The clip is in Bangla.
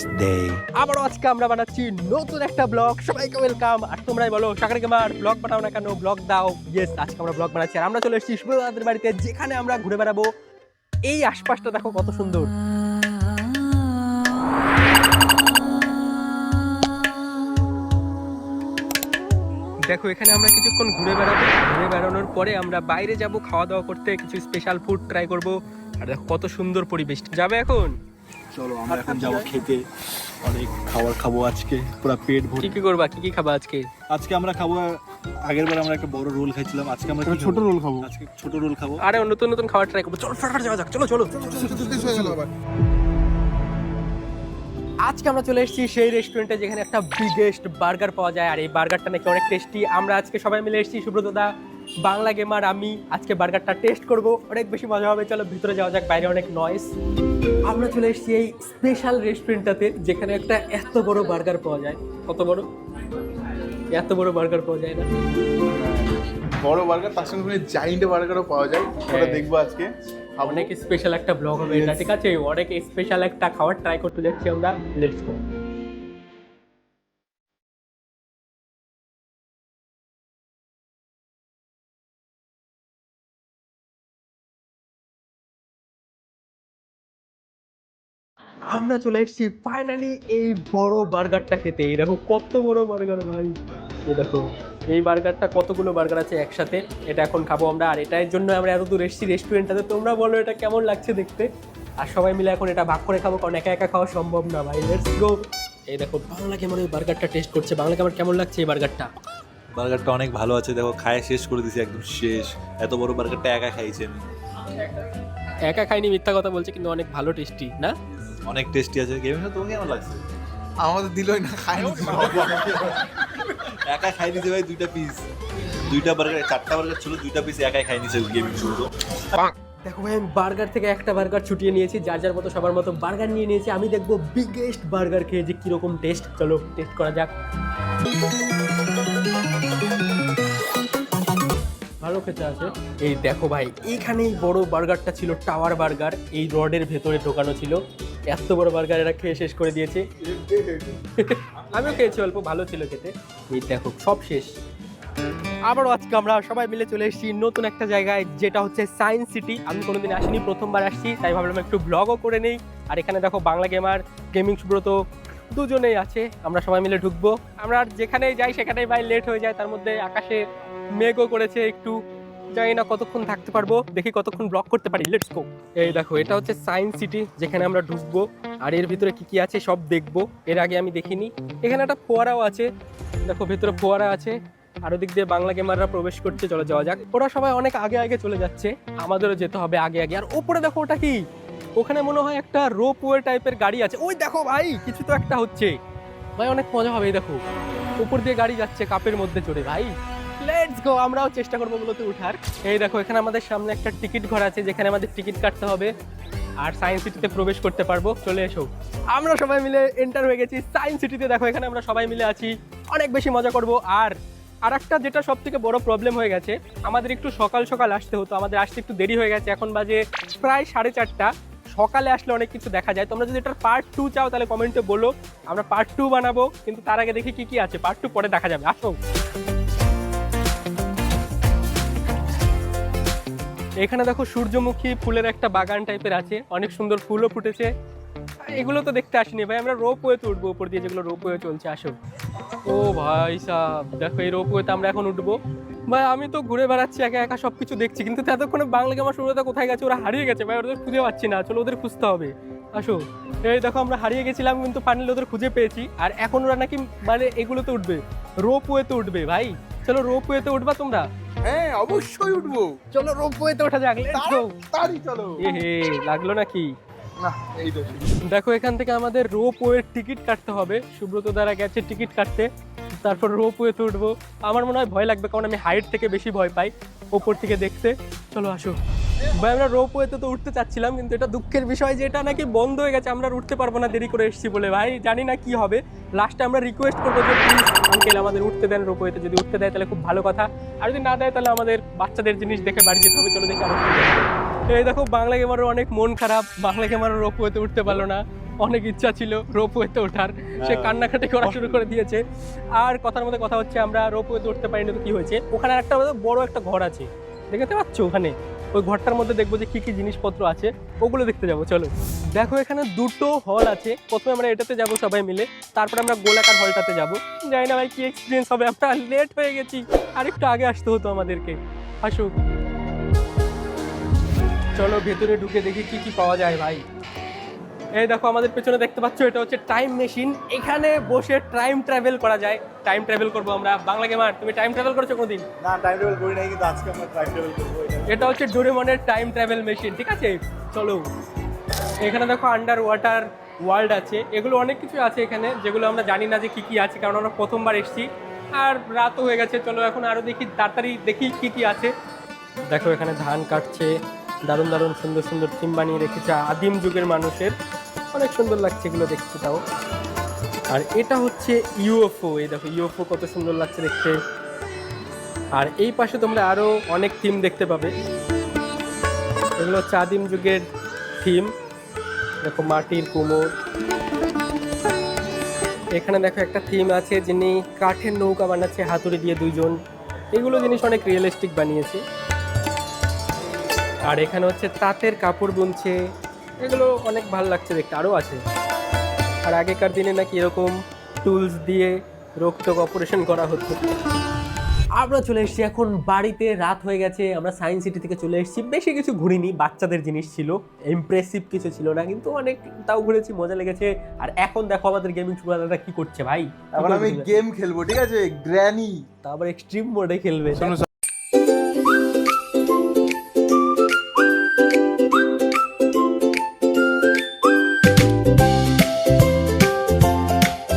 next day. আবারও আজকে আমরা বানাচ্ছি নতুন একটা ব্লগ। সবাইকে ওয়েলকাম। আর তোমরাই বলো সাগর গেমার ব্লগ বানাও না কেন, ব্লগ দাও। ইয়েস, আজকে আমরা ব্লগ বানাচ্ছি আর আমরা চলে এসেছি শুভদাদের বাড়িতে, যেখানে আমরা ঘুরে বেড়াবো। এই আশপাশটা দেখো কত সুন্দর। দেখো এখানে আমরা কিছুক্ষণ ঘুরে বেড়াবো, ঘুরে বেড়ানোর পরে আমরা বাইরে যাব খাওয়া দাওয়া করতে, কিছু স্পেশাল ফুড ট্রাই করব। আর দেখো কত সুন্দর পরিবেশ। যাবে এখন? চলো আমরা এখন যাবো খেতে, অনেক খাবার খাবো আজকে, পুরো পেট ভরে। কি করবা, কি খাবা আজকে? আজকে আমরা খাবো, আগের বার আমরা একটা বড় রোল খাইছিলাম, আজকে আমরা ছোট রোল খাবো। আজকে ছোট রোল খাবো। আরে নতুন নতুন খাবার ট্রাই করবো। চলো ফটাফট যাওয়া যাক, চলো চলো। আজকে আমরা চলে এসেছি সেই রেস্টুরেন্টে যেখানে একটা বিগেস্ট বার্গার পাওয়া যায়, আর এই বার্গারটা নাকি অনেক টেস্টি। আমরা আজকে সবাই মিলে এসেছি, সুব্রতদা, বাংলা গেমার, আমি। আজকে বার্গারটা টেস্ট করব, অনেক বেশি মজা হবে। চলো ভিতরে যাওয়া যাক, বাইরে অনেক নয়েজ। আমরা চলে এসেছি এই স্পেশাল রেস্টুরেন্টটাতে, যেখানে একটা এত বড় বার্গার পাওয়া যায়। কত বড়? এত বড় বার্গার পাওয়া যায় না। বড় বার্গার, তার সঙ্গে জাইন্ট বার্গারও পাওয়া যায়। ওটা দেখবো আজকে। অনেক স্পেশাল একটা ব্লগ হবে এটা, ঠিক আছে? অনেক স্পেশাল একটা খাবার ট্রাই করতে যাচ্ছি আমরা। Let's go. আমরা চলে এসেছি ফাইনালি এই বড় বার্গারটা খেতে। এই দেখো কত বড় বার্গার ভাই। এই দেখো এই বার্গারটা, কতগুলো বার্গার আছে একসাথে। এটা এখন খাবো আমরা, আর এটার জন্য আমরা এত দূর এসেছি রেস্টুরেন্টটাতে। তোমরা বলো এটা কেমন লাগছে দেখতে। আর সবাই মিলে এখন এটা ভাগ করে খাবো, কারণ একা একা খাওয়া সম্ভব না ভাই। Let's go. এই দেখো বাংলা কেমন এই বার্গারটা টেস্ট করছে। বাংলা কেমন কেমন লাগছে এই বার্গারটা? বার্গারটা অনেক ভালো আছে, দেখো খায় শেষ করে দিছি, একদম শেষ। এত বড় বার্গারটা একা খাইছি আমি। একা খাইনি, মিথ্যা কথা বলছে, কিন্তু অনেক ভালো টেস্টি না? অনেক টেস্টি আছে। গেমিং তোমাকে কেমন লাগছে? আমাদের দিলই না, খাইনি। একা খাই নিছে ভাই দুইটা পিস, দুইটা বার্গার, চারটা বার্গার ছিল, দুইটা পিস একাই খাই নিছে গেমিং শুরু। দেখো ভাই, আমি বার্গার থেকে একটা বার্গার ছুটিয়ে নিয়েছি, যার যার মতো সবার মতো বার্গার নিয়ে নিয়েছি। আমি দেখবো বিগেস্ট বার্গার খেয়ে যে কিরকম টেস্ট। চলো টেস্ট করা যাক। ভালো খেতে আছে। এই দেখো ভাই, এইখানেই বড় বার্গারটা ছিল, টাওয়ার বার্গার। এই রডের ভেতরে ঢোকানো ছিল। এত বড় বার্গার এরা খেয়ে শেষ করে দিয়েছে। আমিও খেয়েছি অল্প, ভালো ছিল খেতে। এই দেখো সব শেষ। আবারও আজকে আমরা সবাই মিলে চলে এসেছি নতুন একটা জায়গায়, যেটা হচ্ছে সায়েন্স সিটি। আমি কোনোদিন আসিনি, প্রথমবার আসছি, তাই ভাবলাম একটু ব্লগও করে নেই। আর এখানে দেখো বাংলা গেমার, গেমিং সুব্রত দুজনেই আছে। আমরা সবাই মিলে ঢুকবো। আমরা যেখানেই যাই সেখানেই ভাই লেট হয়ে যায়। তার মধ্যে আকাশে মেঘও করেছে একটু, জানি না কতক্ষণ থাকতে পারবো, দেখি কতক্ষণ ব্লগ করতে পারি। Let's go. এই দেখো এটা হচ্ছে সায়েন্স সিটি, যেখানে আমরা ঢুকবো আর এর ভিতরে কি কি আছে সব দেখবো। এর আগে আমি দেখিনি। এখানে একটা ফোয়ারাও আছে, দেখো ভেতরে ফোয়ারা আছে। আর ওদিক দিয়ে বাংলা গেমাররা প্রবেশ করছে। চলো যাওয়া যাক। ওরা সবাই অনেক আগে আগে চলে যাচ্ছে, আমাদেরও যেতে হবে আগে আগে। আর ওপরে দেখো ওটা কি, ওখানে মনে হয় একটা রোপওয়ে টাইপের গাড়ি আছে। ওই দেখো ভাই, কিছু তো একটা হচ্ছে ভাই, অনেক মজা হবে। এই দেখো উপর দিয়ে গাড়ি যাচ্ছে কাপের মধ্যে চড়ে ভাই। লেটস গো, আমরাও চেষ্টা করবো বলতে উঠার। এই দেখো এখানে আমাদের সামনে একটা টিকিট ঘর আছে, যেখানে আমাদের টিকিট কাটতে হবে আর সায়েন্স সিটিতে প্রবেশ করতে পারবো। চলে এসো। আমরা সবাই মিলে এন্টার হয়ে গেছি সায়েন্স সিটিতে। দেখো এখানে আমরা সবাই মিলে আছি, অনেক বেশি মজা করবো। আর একটা যেটা সব থেকে বড় প্রবলেম হয়ে গেছে, আমাদের একটু সকাল সকাল আসতে হতো, আমাদের আসতে একটু দেরি হয়ে গেছে। এখন বাজে প্রায় 4:30। সকালে আসলে অনেক কিছু দেখা যায়। তোমরা যদি এটার পার্ট 2 চাও তাহলে কমেন্টে বলো, আমরা পার্ট 2 বানাবো। কিন্তু তার আগে দেখি কি কি আছে, পার্ট 2 পরে দেখা যাবে। আসো। এখানে দেখো সূর্যমুখী ফুলের একটা বাগান টাইপের আছে, অনেক সুন্দর ফুলও ফুটেছে। এগুলো তো দেখতে আসিনি ভাই, আমরা রোপওয়েতে উঠবো, উপর দিয়ে যেগুলো রোপওয়ে চলছে। আসো। ও ভাই সাহেব, দেখো এই রোপওয়েতে আমরা এখন উঠবো। ভাই আমি তো ঘুরে বেড়াচ্ছি একা একা, সবকিছু দেখছি, কিন্তু এতক্ষণে বাংলা গেমার শুরুতে কোথায় গেছে? ওরা হারিয়ে গেছে ভাই, ওদের খুঁজে পাচ্ছি না। চলো ওদের খুঁজতে হবে। আসো। এই দেখো আমরা হারিয়ে গেছিলাম, কিন্তু ফাইনালি ওদের খুঁজে পেয়েছি। আর এখন ওরা নাকি মানে এগুলোতে উঠবে, রোপওয়েতে উঠবে ভাই। চলো রোপওয়েতে উঠবা তোমরা? হ্যাঁ অবশ্যই উঠবো। চলো রোপওয়েতে ওঠা যাক। Let's go. তাড়াতাড়ি চলো। এহে, লাগলো নাকি? না এই তো। দেখো এখান থেকে আমাদের রোপওয়ের টিকিট কাটতে হবে। সুব্রত দ্বারা গেছে টিকিট কাটতে, তারপর রোপওয়েতে উঠবো। আমার মনে হয় ভয় লাগবে, কারণ আমি হাইট থেকে বেশি ভয় পাই ওপর থেকে দেখতে। চলো আসো ভাই। আমরা রোপওয়েতে তো উঠতে চাচ্ছিলাম, কিন্তু এটা দুঃখের বিষয় যে এটা নাকি বন্ধ হয়ে গেছে। আমরা উঠতে পারবো না, দেরি করে এসেছি বলে। ভাই জানি না কি হবে। লাস্টে আমরা রিকোয়েস্ট করবো যে প্লিজ আঙ্কেল আমাদের উঠতে দেন রোপওয়েতে। যদি উঠতে দেয় তাহলে খুব ভালো কথা, আর যদি না দেয় তাহলে আমাদের বাচ্চাদের জিনিস দেখে বাড়ি যেতে হবে। চলো দেখি আরো। এই দেখো বাংলা গেমারও অনেক মন খারাপ, বাংলা গেমারও রোপওয়েতে উঠতে পারলো না। অনেক ইচ্ছা ছিল রোপওয়েতে ওঠার, সে কান্নাকাটি করা শুরু করে দিয়েছে। আর কথার মধ্যে কথা হচ্ছে আমরা রোপওয়েতে উঠতে পারিনি, তো কি হয়েছে, ওখানে একটা বড় একটা ঘর আছে, দেখতে পাচ্ছ ওখানে, ওই ঘরটার মধ্যে দেখবো যে কি কি জিনিসপত্র আছে, ওগুলো দেখতে যাবো। চলো দেখো, এখানে দুটো হল আছে, প্রথমে আমরা এটাতে যাব সবাই মিলে, তারপরে আমরা গোলাকার হলটাতে যাব। জানি না ভাই কি এক্সপিরিয়েন্স হবে, আমরা লেট হয়ে গেছি, আর একটু আগে আসতে হতো আমাদেরকে। আসুক, চলো ভেতরে ঢুকে দেখি কি কি পাওয়া যায় ভাই। এই দেখো আমাদের পেছনে দেখতে পাচ্ছ, এটা হচ্ছে টাইম মেশিন, এখানে বসে টাইম ট্রাভেল করা যায়। টাইম ট্রাভেল করবো আমরা। বাংলা গেমার, তুমি টাইম ট্রাভেল করেছো কোনোদিন? না, টাইম টেবিল করি নাই, কিন্তু আজকে আমরা টাইম টেবিল করবো। এটা হচ্ছে ডোরেমনের টাইম ট্রাভেল মেশিন, ঠিক আছে? চলো, এখানে দেখো আন্ডার ওয়াটার ওয়ার্ল্ড আছে, এগুলো অনেক কিছু আছে এখানে, যেগুলো আমরা জানি না যে কি কি আছে, কারণ আমরা প্রথমবার এসেছি আর রাতও হয়ে গেছে। চলো এখন আরো দেখি, তাড়াতাড়ি দেখি কি কি আছে। দেখো এখানে ধান কাটছে, দারুণ দারুণ সুন্দর সুন্দর থিম বানিয়ে রেখেছে আদিম যুগের মানুষের, অনেক সুন্দর লাগছে এগুলো দেখতে। তাও আর এটা হচ্ছে ইউএফও, এই দেখো ইউএফও কত সুন্দর লাগছে দেখতে। আর এই পাশে তোমরা আরো অনেক থিম দেখতে পাবে, এগুলো হচ্ছে আদিম যুগের থিম। দেখো মাটির কুমোর, এখানে দেখো একটা থিম আছে, যিনি কাঠের নৌকা বানাচ্ছে হাতুড়ি দিয়ে দুইজন, এগুলো জিনিস অনেক রিয়েলিস্টিক বানিয়েছে। আর এখানে হচ্ছে তাঁতের কাপড় বুনছে, এগুলো অনেক ভালো লাগছে দেখতে, আরও আছে। আর আগেকার দিনে নাকি এরকম টুলস দিয়ে রোগটোক অপারেশন করা হতো। আমরা চলে এসেছি এখন বাড়িতে, রাত হয়ে গেছে, আমরা সায়েন্স সিটি থেকে চলে এসেছি। বেশি কিছু ঘুরিনি, বাচ্চাদের জিনিস ছিল, ইমপ্রেসিভ কিছু ছিল না, কিন্তু অনেক তাও ঘুরেছি, মজা লেগেছে। আর এখন দেখো আমাদের গেমিং সুপারদাদা কি করছে ভাই, এখন আমি গেম খেলবো, ঠিক আছে? গ্র্যানি, তারপর এক্সট্রিম মোডে খেলবে। শোনো